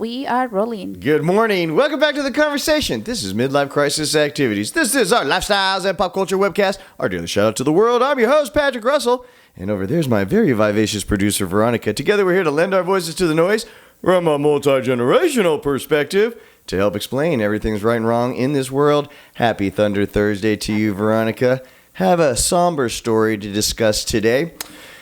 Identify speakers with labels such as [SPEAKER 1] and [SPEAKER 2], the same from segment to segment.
[SPEAKER 1] We are rolling.
[SPEAKER 2] Good morning. Welcome back to the conversation. This is Midlife Crisis Activities. This is our lifestyles and pop culture webcast. Our daily shout out to the world. I'm your host, Patrick Russell. And over there's my very vivacious producer, Veronica. Together we're here to lend our voices to the noise from a multi-generational perspective to help explain everything's right and wrong in this world. Happy Thunder Thursday to you, Veronica. Have a somber story to discuss today.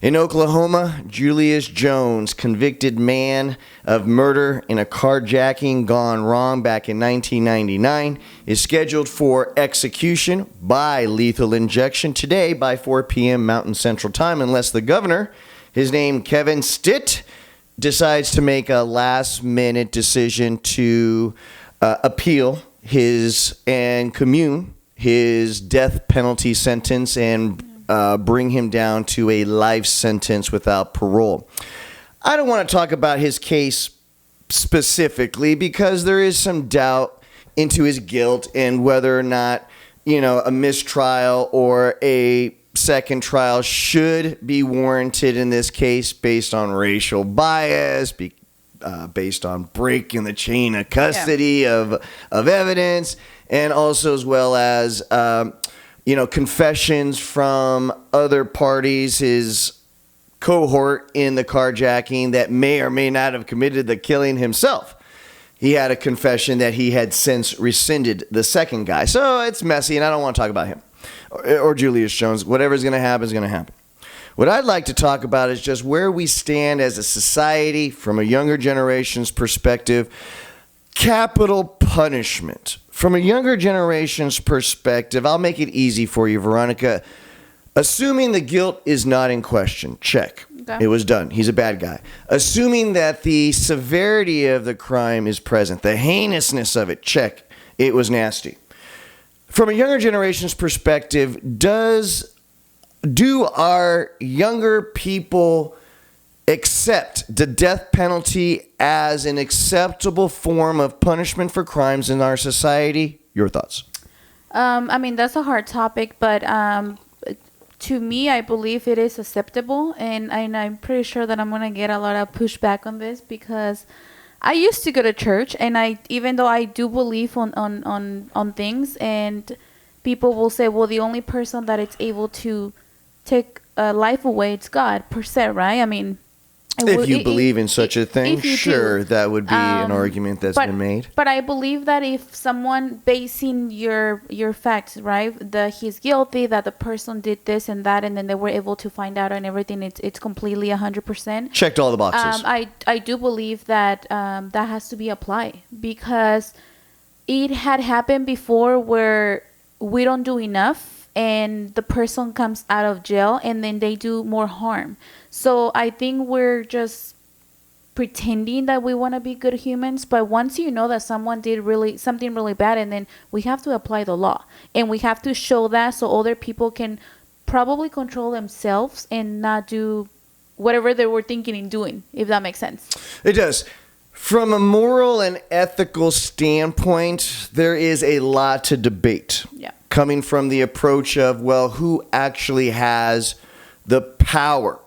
[SPEAKER 2] In Oklahoma, Julius Jones, convicted man of murder in a carjacking gone wrong back in 1999, is scheduled for execution by lethal injection today by 4 p.m. Mountain Central Time, unless the governor, his name Kevin Stitt, decides to make a last-minute decision to appeal and commune his death penalty sentence and bring him down to a life sentence without parole. I don't want to talk about his case specifically because there is some doubt into his guilt and whether or not, a mistrial or a second trial should be warranted in this case based on racial bias, based on breaking the chain of custody of evidence, and also as well as confessions from other parties, his cohort in the carjacking that may or may not have committed the killing himself. He had a confession that he had since rescinded the second guy. So it's messy, and I don't want to talk about him or Julius Jones. Whatever's going to happen is going to happen. What I'd like to talk about is just where we stand as a society from a younger generation's perspective. Capital punishment. From a younger generation's perspective, I'll make it easy for you, Veronica. Assuming the guilt is not in question, check. Okay. It was done. He's a bad guy. Assuming that the severity of the crime is present, the heinousness of it, check. It was nasty. From a younger generation's perspective, do our younger people accept the death penalty as an acceptable form of punishment for crimes in our society? Your thoughts?
[SPEAKER 1] That's a hard topic, but to me, I believe it is acceptable, and I'm pretty sure that I'm going to get a lot of pushback on this because I used to go to church, and even though I do believe on things, and people will say, well, the only person that it's able to take life away, it's God, per se, right?
[SPEAKER 2] If you believe in such a thing, sure, that would be an argument that's been made.
[SPEAKER 1] But I believe that if someone basing your facts, right, that he's guilty, that the person did this and that, and then they were able to find out and everything, it's completely 100%.
[SPEAKER 2] Checked all the boxes.
[SPEAKER 1] I do believe that that has to be applied because it had happened before where we don't do enough and the person comes out of jail and then they do more harm. So I think we're just pretending that we want to be good humans, but once you know that someone did something really bad, and then we have to apply the law and we have to show that so other people can probably control themselves and not do whatever they were thinking in doing, if that makes sense.
[SPEAKER 2] It does. From a moral and ethical standpoint, there is a lot to debate. Yeah. Coming from the approach of, well, who actually has the power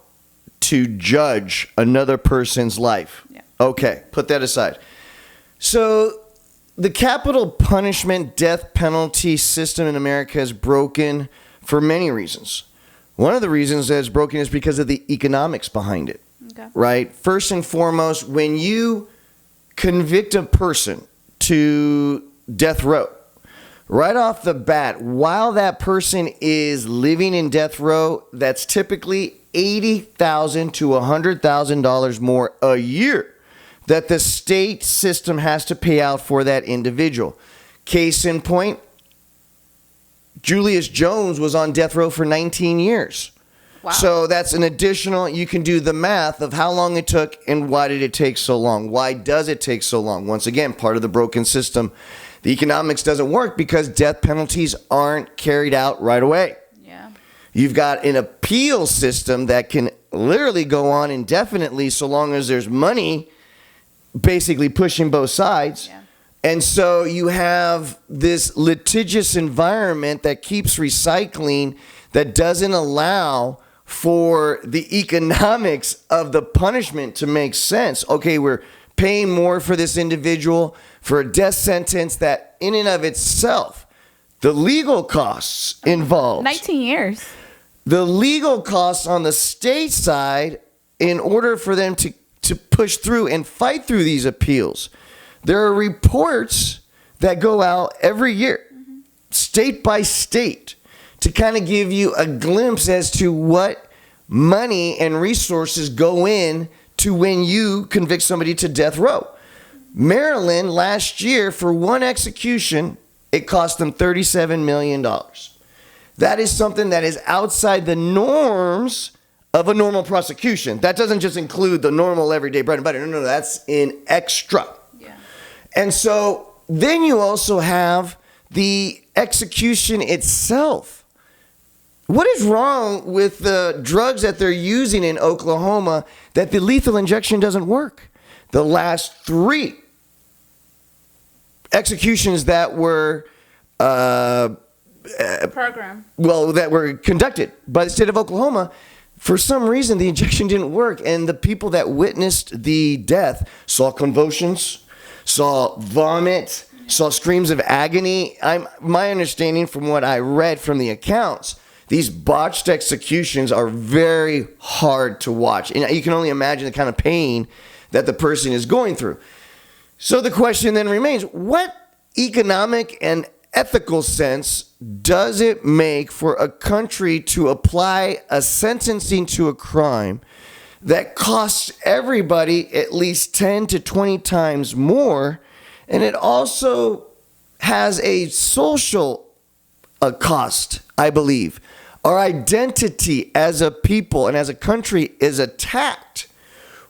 [SPEAKER 2] to judge another person's life? Yeah. Okay, put that aside. So the capital punishment death penalty system in America is broken for many reasons. One of the reasons that it's broken is because of the economics behind it. Okay. Right? First and foremost, when you convict a person to death row, right off the bat, while that person is living in death row, that's typically $80,000 to $100,000 more a year that the state system has to pay out for that individual. Case in point, Julius Jones was on death row for 19 years. Wow. So that's an additional, you can do the math of how long it took and why did it take so long? Why does it take so long? Once again, part of the broken system. The economics doesn't work because death penalties aren't carried out right away. Yeah. You've got an appeal system that can literally go on indefinitely so long as there's money basically pushing both sides. Yeah. And so you have this litigious environment that keeps recycling, that doesn't allow for the economics of the punishment to make sense. Okay, we're paying more for this individual for a death sentence that in and of itself, the legal costs involved.
[SPEAKER 1] 19 years.
[SPEAKER 2] The legal costs on the state side, in order for them to push through and fight through these appeals. There are reports that go out every year, state by state, to kind of give you a glimpse as to what money and resources go in to when you convict somebody to death row. Maryland last year, for one execution, it cost them $37 million. That is something that is outside the norms of a normal prosecution. That doesn't just include the normal everyday bread and butter. No, that's in extra.
[SPEAKER 1] Yeah.
[SPEAKER 2] And so then you also have the execution itself. What is wrong with the drugs that they're using in Oklahoma that the lethal injection doesn't work? The last 3 executions that were that were conducted by the state of Oklahoma, for some reason the injection didn't work, and the people that witnessed the death saw convulsions, saw vomit, saw screams of agony. My understanding from what I read from the accounts, these botched executions are very hard to watch, and you can only imagine the kind of pain that the person is going through. So the question then remains, what economic and ethical sense does it make for a country to apply a sentencing to a crime that costs everybody at least 10 to 20 times more, and it also has a social cost, I believe? Our identity as a people and as a country is attacked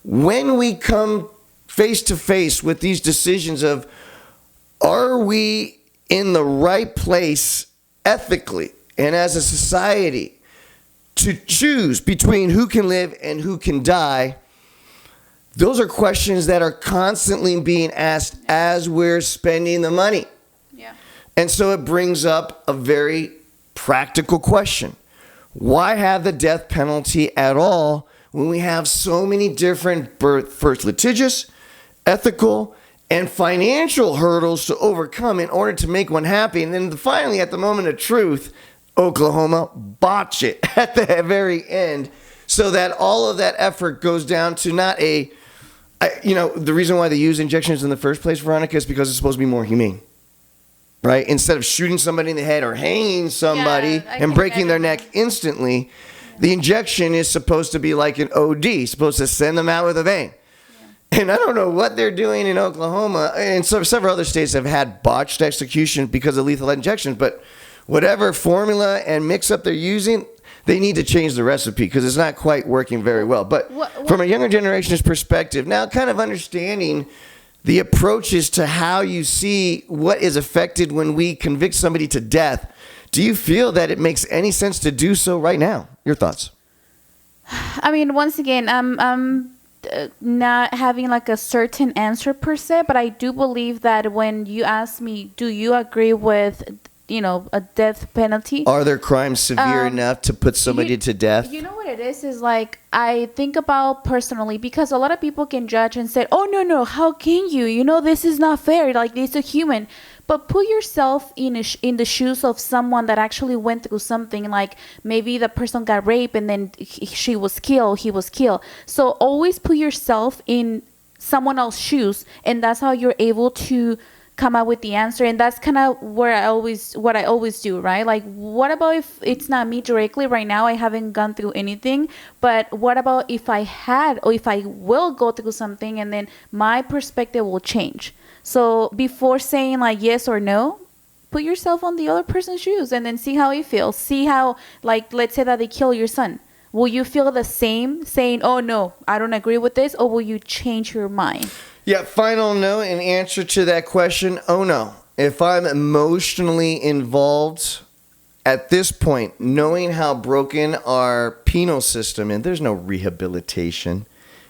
[SPEAKER 2] when we come face to face with these decisions of, are we in the right place ethically and as a society to choose between who can live and who can die? Those are questions that are constantly being asked as we're spending the money.
[SPEAKER 1] Yeah. And
[SPEAKER 2] so it brings up a very practical question. Why have the death penalty at all when we have so many different first litigious, ethical, and financial hurdles to overcome in order to make one happen? And then finally, at the moment of truth, Oklahoma botch it at the very end, so that all of that effort goes down to not the reason why they use injections in the first place, Veronica, is because it's supposed to be more humane. Right? Instead of shooting somebody in the head or hanging somebody and breaking their neck instantly, the injection is supposed to be like an OD, supposed to send them out with a bang. Yeah. And I don't know what they're doing in Oklahoma, and several other states have had botched execution because of lethal injections, but whatever formula and mix-up they're using, they need to change the recipe because it's not quite working very well. But from a younger generation's perspective, now kind of understanding the approaches to how you see what is affected when we convict somebody to death, do you feel that it makes any sense to do so right now? Your thoughts?
[SPEAKER 1] I mean, once again, I'm not having like a certain answer per se, but I do believe that when you ask me, do you agree with, a death penalty?
[SPEAKER 2] Are there crimes severe enough to put somebody to death?
[SPEAKER 1] You know what it is like, I think about personally, because a lot of people can judge and say, oh, no, how can you? This is not fair. Like, it's a human. But put yourself in the shoes of someone that actually went through something, like maybe the person got raped and then he was killed. So always put yourself in someone else's shoes, and that's how you're able to come up with the answer. And that's kind of what I always do, right? Like, what about if it's not me directly right now? I haven't gone through anything, but what about if I had, or if I will go through something, and then my perspective will change? So before saying like yes or no, put yourself on the other person's shoes and then see how you feel. See how, like, let's say that they kill your son. Will you feel the same saying, oh no, I don't agree with this, or will you change your mind?
[SPEAKER 2] Yeah, final note in answer to that question, oh no. If I'm emotionally involved at this point, knowing how broken our penal system, and there's no rehabilitation.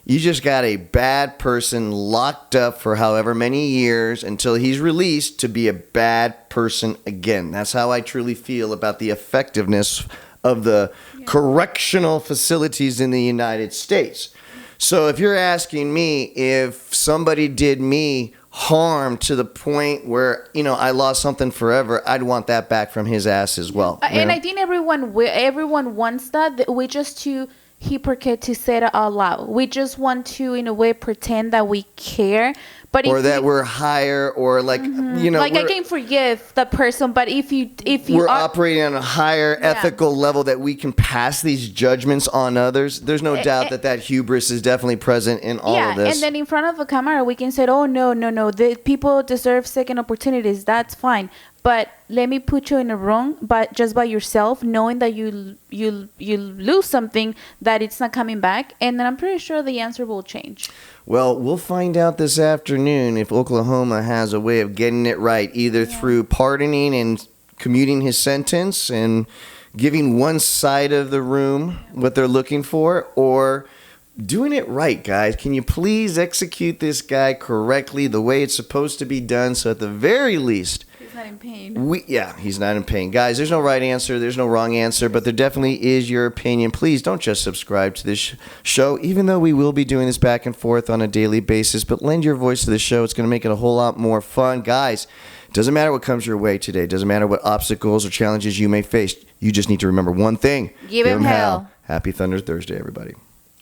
[SPEAKER 2] You just got a bad person locked up for however many years until he's released to be a bad person again. That's how I truly feel about the effectiveness of the correctional facilities in the United States. So if you're asking me if somebody did me harm to the point where, I lost something forever, I'd want that back from his ass as well.
[SPEAKER 1] And I think everyone wants that. We just too hypocrite to say it out loud. We just want to, in a way, pretend that we care. But
[SPEAKER 2] or that we're higher, or like,
[SPEAKER 1] like I can forgive the person, but if you
[SPEAKER 2] we're operating on a higher ethical level that we can pass these judgments on others, there's no doubt that hubris is definitely present in all of this.
[SPEAKER 1] And then in front of a camera, we can say, oh, no, the people deserve second opportunities. That's fine. But let me put you in a wrong, but just by yourself, knowing that you lose something, that it's not coming back, and then I'm pretty sure the answer will change.
[SPEAKER 2] Well, we'll find out this afternoon if Oklahoma has a way of getting it right, either through pardoning and commuting his sentence and giving one side of the room what they're looking for, or doing it right, guys. Can you please execute this guy correctly the way it's supposed to be done, so at the very least,
[SPEAKER 1] he's not in pain.
[SPEAKER 2] He's not in pain. Guys, there's no right answer, there's no wrong answer, but there definitely is your opinion. Please don't just subscribe to this show, even though we will be doing this back and forth on a daily basis, but lend your voice to the show. It's going to make it a whole lot more fun. Guys, doesn't matter what comes your way today. Doesn't matter what obstacles or challenges you may face. You just need to remember one thing.
[SPEAKER 1] Give him hell.
[SPEAKER 2] Happy Thunder Thursday, everybody.